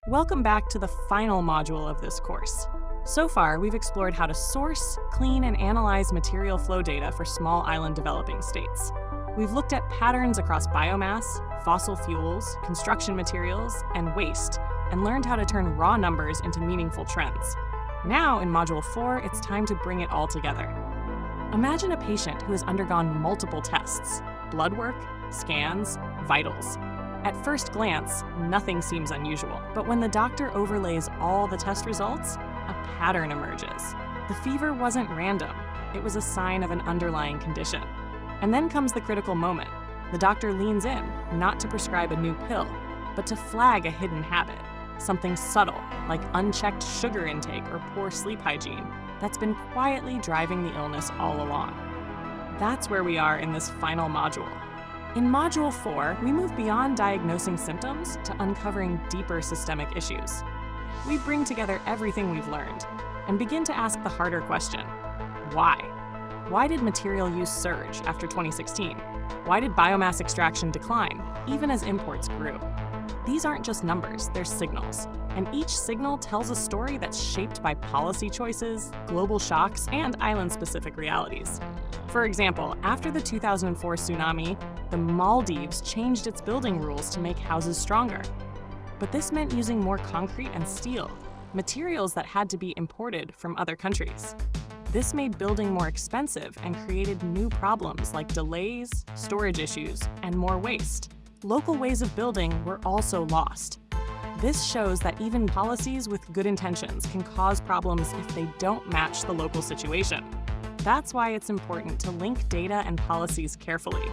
Welcome back to the final module of this course. So far, we've explored how to source, clean, and analyze material flow data for small island developing states. We've looked at patterns across biomass, fossil fuels, construction materials, and waste, and learned how to turn raw numbers into meaningful trends. Now, in Module 4, it's time to bring it all together. Imagine a patient who has undergone multiple tests: blood work, scans, vitals. At first glance, nothing seems unusual, but when the doctor overlays all the test results, a pattern emerges. The fever wasn't random. It was a sign of an underlying condition. And then comes the critical moment. The doctor leans in, not to prescribe a new pill, but to flag a hidden habit, something subtle, like unchecked sugar intake or poor sleep hygiene, that's been quietly driving the illness all along. That's where we are in this final module. In Module 4, we move beyond diagnosing symptoms to uncovering deeper systemic issues. We bring together everything we've learned and begin to ask the harder question: why? Why did material use surge after 2016? Why did biomass extraction decline, even as imports grew? These aren't just numbers, they're signals. And each signal tells a story that's shaped by policy choices, global shocks, and island-specific realities. For example, after the 2004 tsunami, the Maldives changed its building rules to make houses stronger. But this meant using more concrete and steel, materials that had to be imported from other countries. This made building more expensive and created new problems like delays, storage issues, and more waste. Local ways of building were also lost. This shows that even policies with good intentions can cause problems if they don't match the local situation. That's why it's important to link data and policies carefully.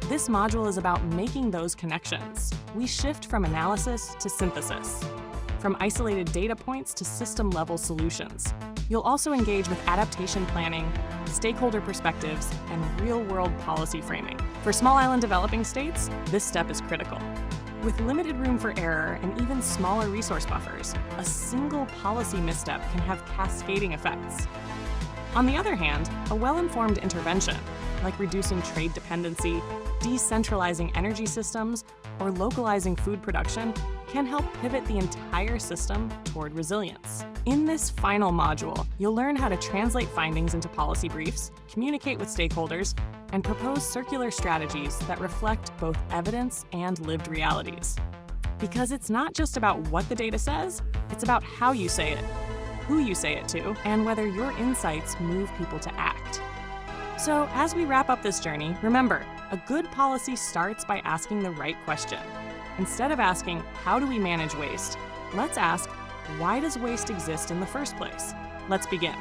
This module is about making those connections. We shift from analysis to synthesis, from isolated data points to system-level solutions. You'll also engage with adaptation planning, stakeholder perspectives, and real-world policy framing. For small island developing states, this step is critical. With limited room for error and even smaller resource buffers, a single policy misstep can have cascading effects. On the other hand, a well-informed intervention, like reducing trade dependency, decentralizing energy systems, or localizing food production, can help pivot the entire system toward resilience. In this final module, you'll learn how to translate findings into policy briefs, communicate with stakeholders, and propose circular strategies that reflect both evidence and lived realities. Because it's not just about what the data says, it's about how you say it, who you say it to, and whether your insights move people to act. So as we wrap up this journey, remember, a good policy starts by asking the right question. Instead of asking, how do we manage waste? Let's ask, why does waste exist in the first place? Let's begin.